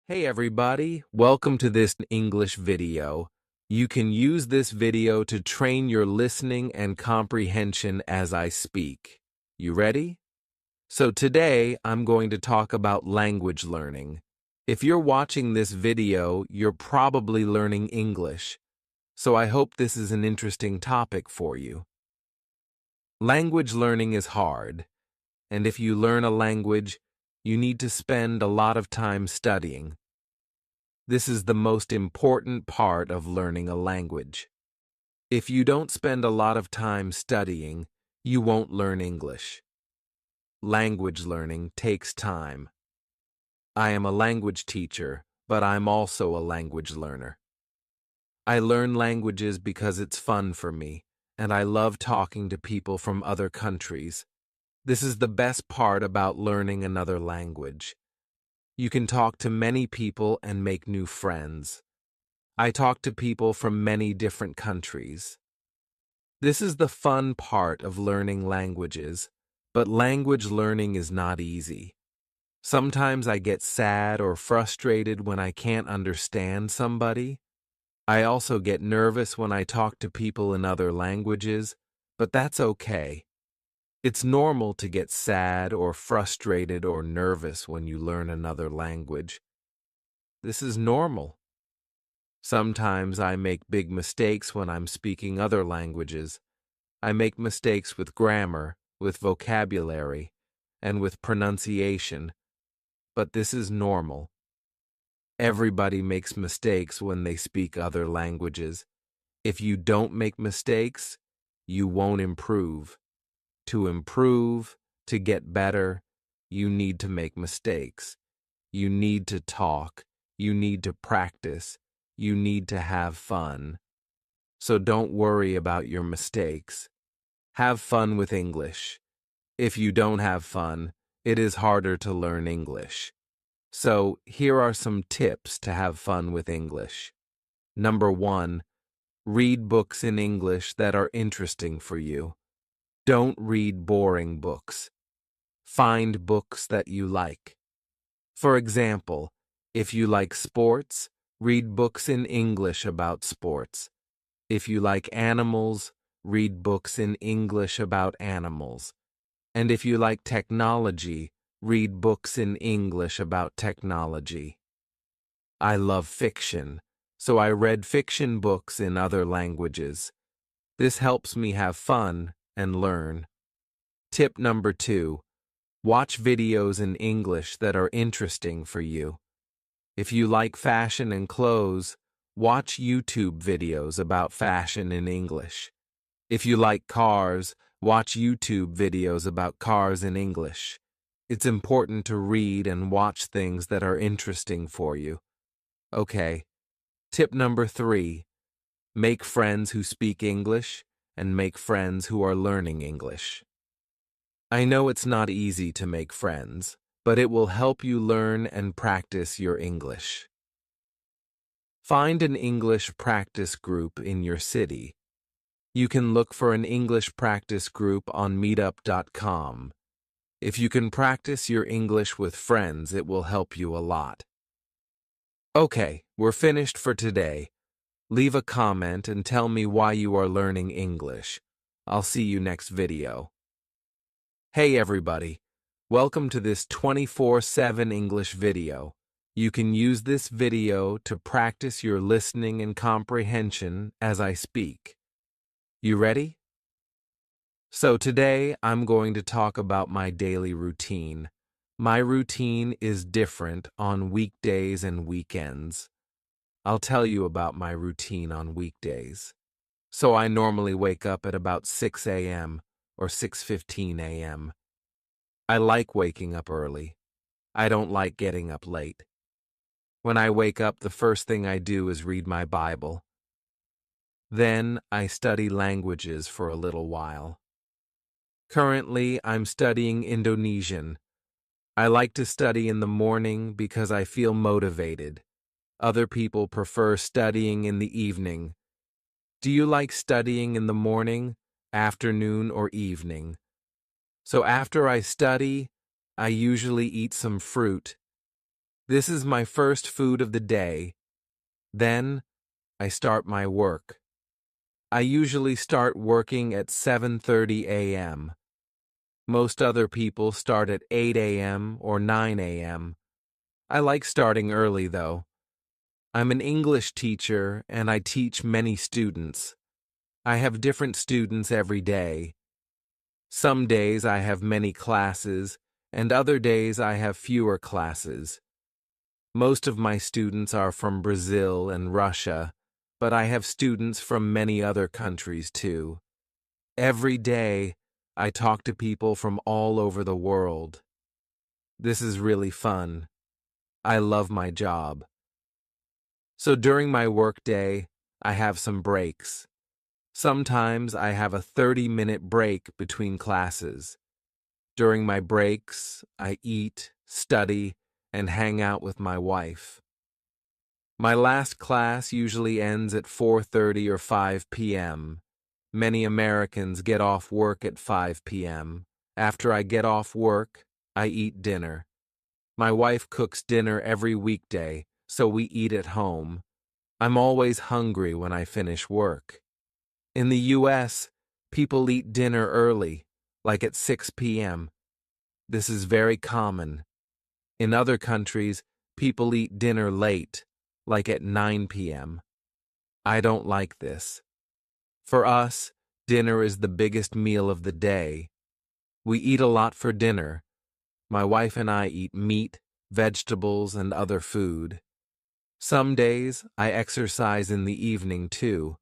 Hey everybody, welcome to this English video. You can use this video to train your listening and comprehension as I speak. You ready? So today I'm going to talk about language learning. If you're watching this video, you're probably learning English. So I hope this is an interesting topic for you. Language learning is hard, and if you learn a language, you need to spend a lot of time studying. This is the most important part of learning a language. If you don't spend a lot of time studying, you won't learn English. Language learning takes time. I am a language teacher, but I'm also a language learner. I learn languages because it's fun for me, and I love talking to people from other countries. This is the best part about learning another language. You can talk to many people and make new friends. I talk to people from many different countries. This is the fun part of learning languages, but language learning is not easy. Sometimes I get sad or frustrated when I can't understand somebody. I also get nervous when I talk to people in other languages, but that's okay. It's normal to get sad or frustrated or nervous when you learn another language. This is normal. Sometimes I make big mistakes when I'm speaking other languages. I make mistakes with grammar, with vocabulary, and with pronunciation, but this is normal. Everybody makes mistakes when they speak other languages. If you don't make mistakes, you won't improve. To improve, to get better, you need to make mistakes. You need to talk. You need to practice. You need to have fun. So don't worry about your mistakes. Have fun with English. If you don't have fun, it is harder to learn English. So here are some tips to have fun with English. Number 1, read books in English that are interesting for you. Don't read boring books. Find books that you like. For example, if you like sports, read books in English about sports. If you like animals, read books in English about animals. And if you like technology, read books in English about technology. I love fiction, so I read fiction books in other languages. This helps me have fun and learn. Tip number 2, watch videos in English that are interesting for you. If you like fashion and clothes, watch YouTube videos about fashion in English. If you like cars, watch YouTube videos about cars in English. It's important to read and watch things that are interesting for you. Okay. Tip number 3, make friends who speak English and make friends who are learning English. I know it's not easy to make friends, but it will help you learn and practice your English. Find an English practice group in your city. You can look for an English practice group on meetup.com. If you can practice your English with friends, it will help you a lot. Okay, we're finished for today. Leave a comment and tell me why you are learning English. I'll see you next video. Hey everybody, welcome to this 24/7 English video. You can use this video to practice your listening and comprehension as I speak. You ready? So today I'm going to talk about my daily routine. My routine is different on weekdays and weekends. I'll tell you about my routine on weekdays. So I normally wake up at about 6 a.m. or 6:15 a.m. I like waking up early. I don't like getting up late. When I wake up, the first thing I do is read my Bible. Then I study languages for a little while. Currently, I'm studying Indonesian. I like to study in the morning because I feel motivated. Other people prefer studying in the evening. Do you like studying in the morning, afternoon, or evening? So after I study, I usually eat some fruit. This is my first food of the day. Then, I start my work. I usually start working at 7:30 a.m. Most other people start at 8 a.m. or 9 a.m. I like starting early, though. I'm an English teacher, and I teach many students. I have different students every day. Some days I have many classes, and other days I have fewer classes. Most of my students are from Brazil and Russia, but I have students from many other countries too. Every day, I talk to people from all over the world. This is really fun. I love my job. So during my workday, I have some breaks. Sometimes I have a 30-minute break between classes. During my breaks, I eat, study, and hang out with my wife. My last class usually ends at 4:30 or 5 p.m. Many Americans get off work at 5 p.m. After I get off work, I eat dinner. My wife cooks dinner every weekday, so we eat at home. I'm always hungry when I finish work. In the U.S., people eat dinner early, like at 6 p.m. This is very common. In other countries, people eat dinner late, like at 9 p.m. I don't like this. For us, dinner is the biggest meal of the day. We eat a lot for dinner. My wife and I eat meat, vegetables, and other food. Some days, I exercise in the evening too.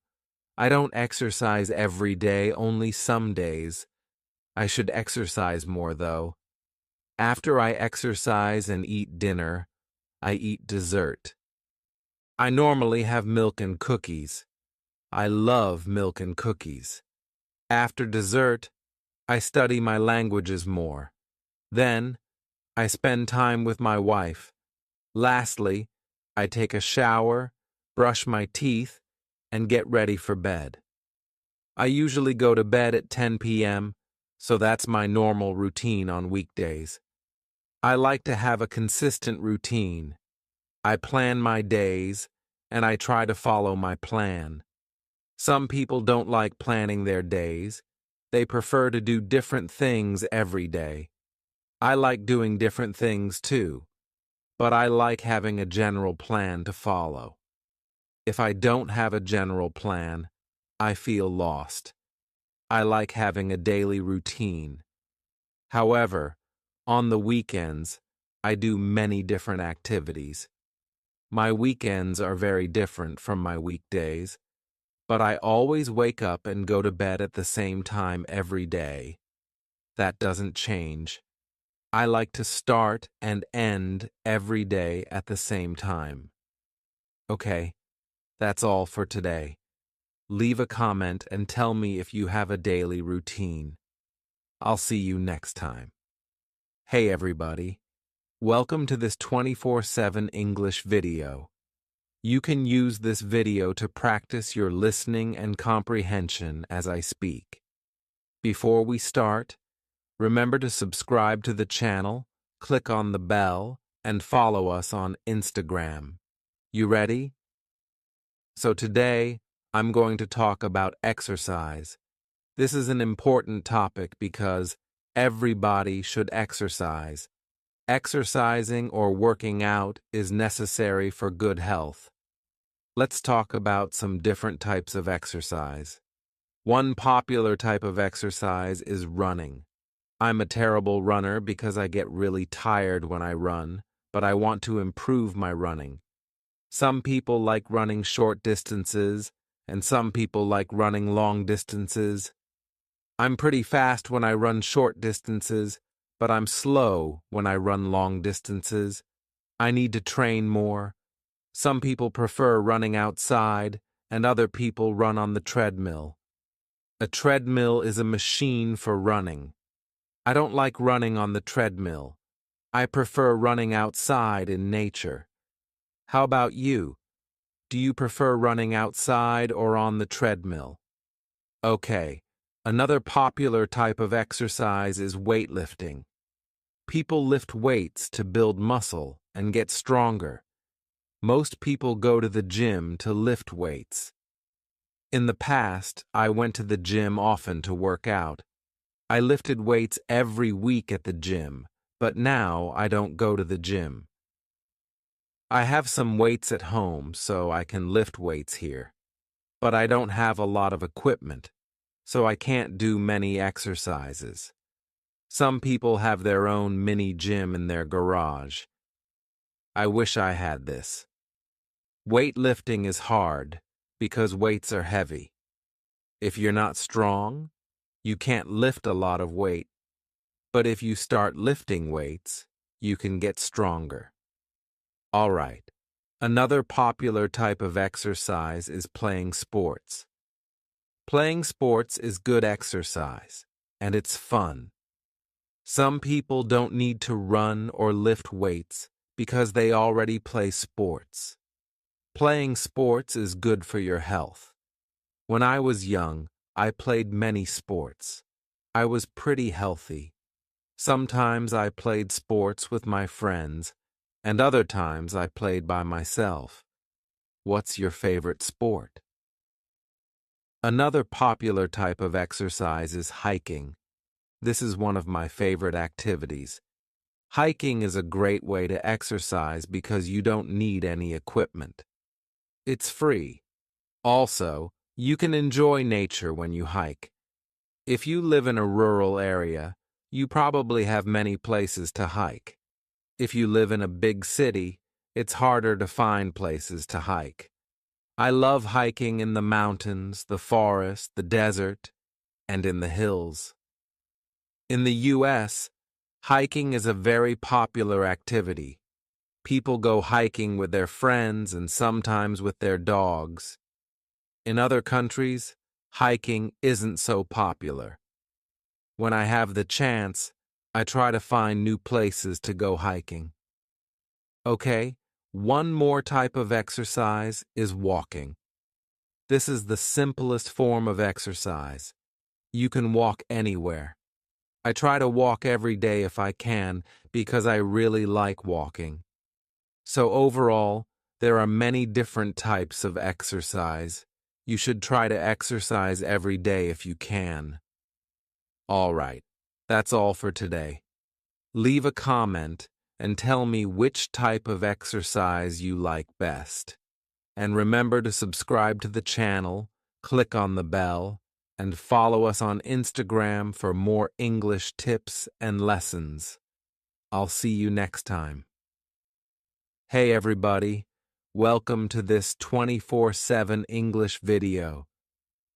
I don't exercise every day, only some days. I should exercise more, though. After I exercise and eat dinner, I eat dessert. I normally have milk and cookies. I love milk and cookies. After dessert, I study my languages more. Then, I spend time with my wife. Lastly, I take a shower, brush my teeth, and get ready for bed. I usually go to bed at 10 p.m., so that's my normal routine on weekdays. I like to have a consistent routine. I plan my days, and I try to follow my plan. Some people don't like planning their days. They prefer to do different things every day. I like doing different things too, but I like having a general plan to follow. If I don't have a general plan, I feel lost. I like having a daily routine. However, on the weekends, I do many different activities. My weekends are very different from my weekdays, but I always wake up and go to bed at the same time every day. That doesn't change. I like to start and end every day at the same time. Okay, that's all for today. Leave a comment and tell me if you have a daily routine. I'll see you next time. Hey everybody, welcome to this 24/7 English video. You can use this video to practice your listening and comprehension as I speak. Before we start, remember to subscribe to the channel, click on the bell, and follow us on Instagram. You ready? So today, I'm going to talk about exercise. This is an important topic because everybody should exercise. Exercising or working out is necessary for good health. Let's talk about some different types of exercise. One popular type of exercise is running. I'm a terrible runner because I get really tired when I run, but I want to improve my running. Some people like running short distances, and some people like running long distances. I'm pretty fast when I run short distances, but I'm slow when I run long distances. I need to train more. Some people prefer running outside, and other people run on the treadmill. A treadmill is a machine for running. I don't like running on the treadmill. I prefer running outside in nature. How about you? Do you prefer running outside or on the treadmill? Okay, another popular type of exercise is weightlifting. People lift weights to build muscle, and get stronger. Most people go to the gym to lift weights. In the past, I went to the gym often to work out. I lifted weights every week at the gym, but now I don't go to the gym. I have some weights at home, so I can lift weights here. But I don't have a lot of equipment, so I can't do many exercises. Some people have their own mini gym in their garage. I wish I had this. Weightlifting is hard because weights are heavy. If you're not strong, you can't lift a lot of weight. But if you start lifting weights, you can get stronger. All right. Another popular type of exercise is playing sports. Playing sports is good exercise, and it's fun. Some people don't need to run or lift weights because they already play sports. Playing sports is good for your health. When I was young, I played many sports. I was pretty healthy. Sometimes I played sports with my friends, and other times I played by myself. What's your favorite sport? Another popular type of exercise is hiking. This is one of my favorite activities. Hiking is a great way to exercise because you don't need any equipment. It's free. Also, you can enjoy nature when you hike. If you live in a rural area, you probably have many places to hike. If you live in a big city, it's harder to find places to hike. I love hiking in the mountains, the forest, the desert, and in the hills. In the U.S., hiking is a very popular activity. People go hiking with their friends and sometimes with their dogs. In other countries, hiking isn't so popular. When I have the chance, I try to find new places to go hiking. Okay, one more type of exercise is walking. This is the simplest form of exercise. You can walk anywhere. I try to walk every day if I can because I really like walking. So overall, there are many different types of exercise. You should try to exercise every day if you can. All right, that's all for today. Leave a comment and tell me which type of exercise you like best. And remember to subscribe to the channel, click on the bell, and follow us on Instagram for more English tips and lessons. I'll see you next time. Hey everybody, welcome to this 24/7 English video.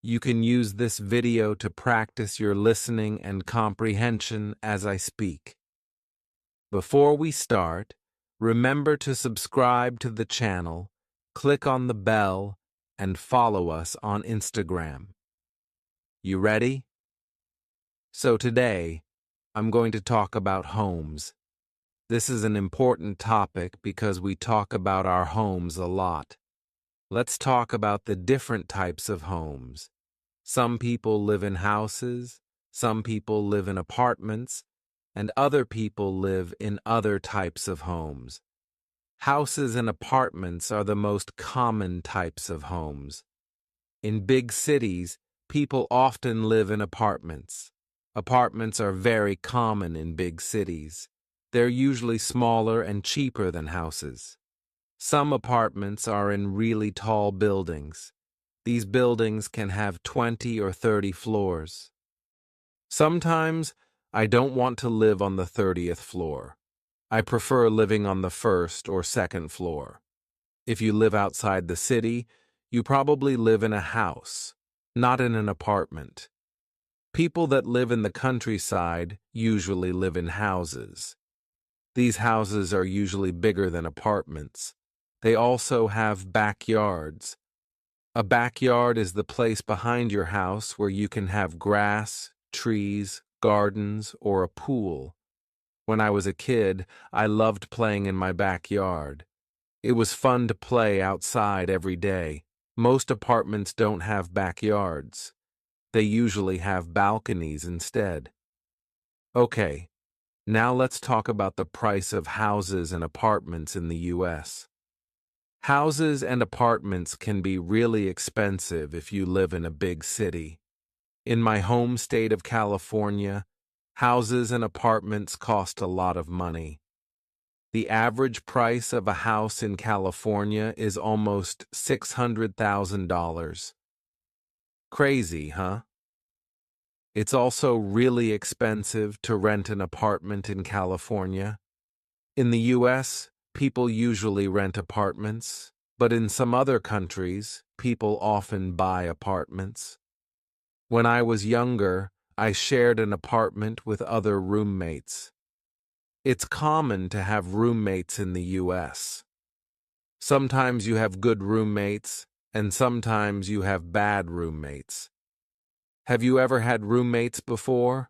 You can use this video to practice your listening and comprehension as I speak. Before we start, remember to subscribe to the channel, click on the bell, and follow us on Instagram. You ready? So today, I'm going to talk about homes. This is an important topic because we talk about our homes a lot. Let's talk about the different types of homes. Some people live in houses, some people live in apartments, and other people live in other types of homes. Houses and apartments are the most common types of homes. In big cities, people often live in apartments. Apartments are very common in big cities. They're usually smaller and cheaper than houses. Some apartments are in really tall buildings. These buildings can have 20 or 30 floors. Sometimes, I don't want to live on the 30th floor. I prefer living on the first or second floor. If you live outside the city, you probably live in a house, not in an apartment. People that live in the countryside usually live in houses. These houses are usually bigger than apartments. They also have backyards. A backyard is the place behind your house where you can have grass, trees, gardens, or a pool. When I was a kid, I loved playing in my backyard. It was fun to play outside every day. Most apartments don't have backyards. They usually have balconies instead. Okay, Now let's talk about the price of houses and apartments in the US. Houses and apartments can be really expensive if you live in a big city. In my home state of California, houses and apartments cost a lot of money. The average price of a house in California is almost $600,000. Crazy, huh? It's also really expensive to rent an apartment in California. In the US, people usually rent apartments, but in some other countries, people often buy apartments. When I was younger, I shared an apartment with other roommates. It's common to have roommates in the US. Sometimes you have good roommates, and sometimes you have bad roommates. Have you ever had roommates before?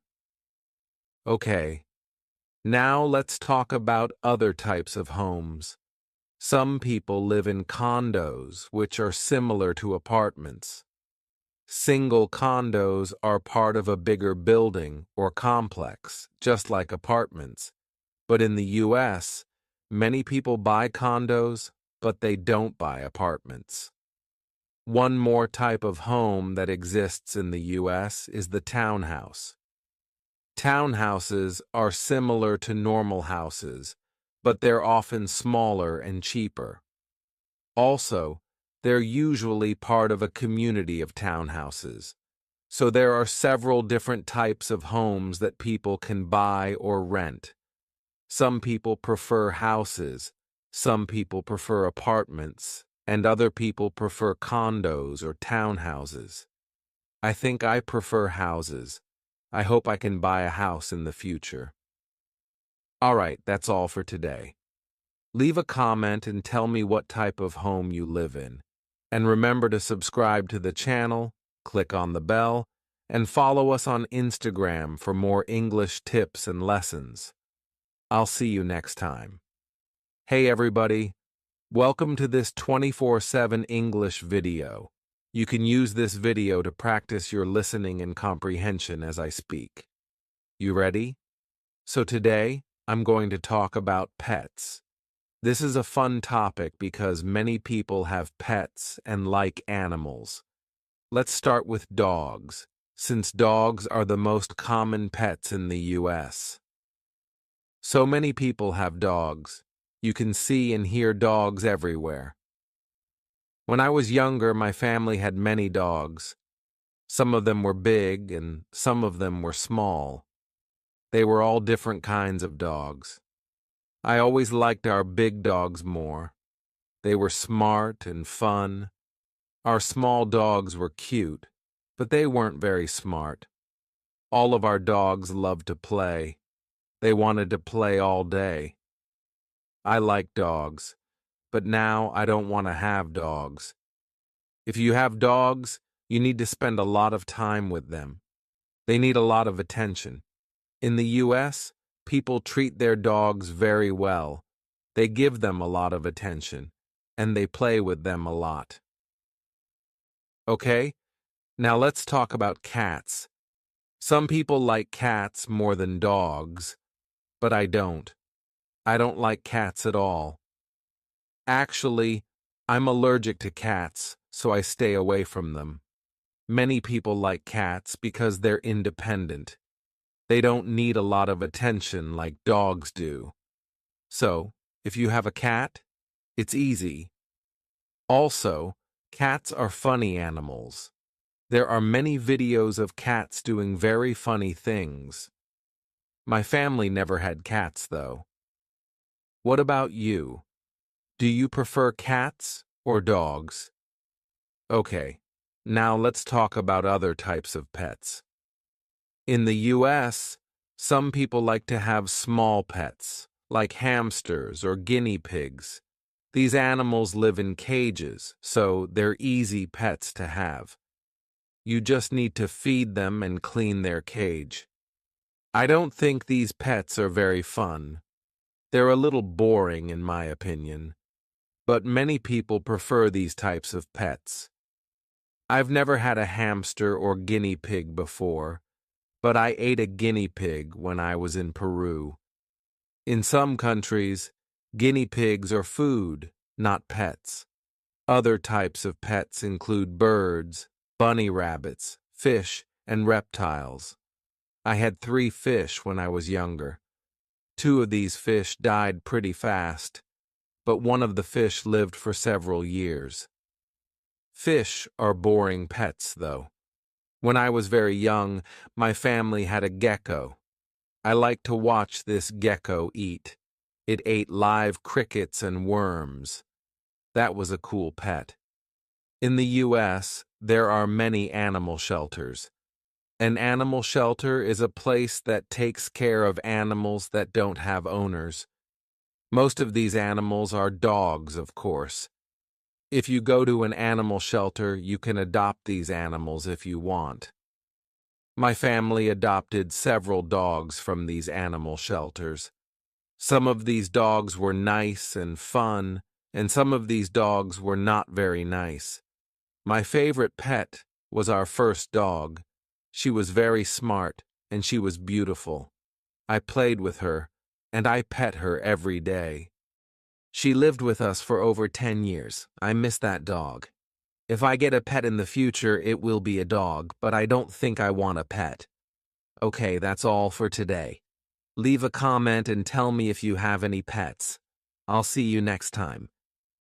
Okay. Now let's talk about other types of homes. Some people live in condos, which are similar to apartments. Single condos are part of a bigger building or complex, just like apartments. But in the US, many people buy condos, but they don't buy apartments. One more type of home that exists in the US is the townhouse. Townhouses are similar to normal houses, but they're often smaller and cheaper. Also, they're usually part of a community of townhouses. So there are several different types of homes that people can buy or rent. Some people prefer houses, some people prefer apartments, and other people prefer condos or townhouses. I think I prefer houses. I hope I can buy a house in the future. Alright, that's all for today. Leave a comment and tell me what type of home you live in. And remember to subscribe to the channel, click on the bell, and follow us on Instagram for more English tips and lessons. I'll see you next time. Hey everybody, welcome to this 24/7 English video. You can use this video to practice your listening and comprehension as I speak. You ready? So today, I'm going to talk about pets. This is a fun topic because many people have pets and like animals. Let's start with dogs, since dogs are the most common pets in the US. So many people have dogs. You can see and hear dogs everywhere. When I was younger, my family had many dogs. Some of them were big and some of them were small. They were all different kinds of dogs. I always liked our big dogs more. They were smart and fun. Our small dogs were cute, but they weren't very smart. All of our dogs loved to play. They wanted to play all day. I like dogs, but now I don't want to have dogs. If you have dogs, you need to spend a lot of time with them. They need a lot of attention. In the US, people treat their dogs very well. They give them a lot of attention, and they play with them a lot. Okay, now let's talk about cats. Some people like cats more than dogs, but I don't. I don't like cats at all. Actually, I'm allergic to cats, so I stay away from them. Many people like cats because they're independent. They don't need a lot of attention like dogs do. So, if you have a cat, it's easy. Also, cats are funny animals. There are many videos of cats doing very funny things. My family never had cats, though. What about you? Do you prefer cats or dogs? Okay, now let's talk about other types of pets. In the US, some people like to have small pets, like hamsters or guinea pigs. These animals live in cages, so they're easy pets to have. You just need to feed them and clean their cage. I don't think these pets are very fun. They're a little boring in my opinion, but many people prefer these types of pets. I've never had a hamster or guinea pig before, but I ate a guinea pig when I was in Peru. In some countries, guinea pigs are food, not pets. Other types of pets include birds, bunny rabbits, fish, and reptiles. I had 3 fish when I was younger. 2 of these fish died pretty fast, but one of the fish lived for several years. Fish are boring pets, though. When I was very young, my family had a gecko. I liked to watch this gecko eat. It ate live crickets and worms. That was a cool pet. In the U.S., there are many animal shelters. An animal shelter is a place that takes care of animals that don't have owners. Most of these animals are dogs, of course. If you go to an animal shelter, you can adopt these animals if you want. My family adopted several dogs from these animal shelters. Some of these dogs were nice and fun, and some of these dogs were not very nice. My favorite pet was our first dog. She was very smart, and she was beautiful. I played with her, and I pet her every day. She lived with us for over 10 years. I miss that dog. If I get a pet in the future, it will be a dog, but I don't think I want a pet. Okay, that's all for today. Leave a comment and tell me if you have any pets. I'll see you next time.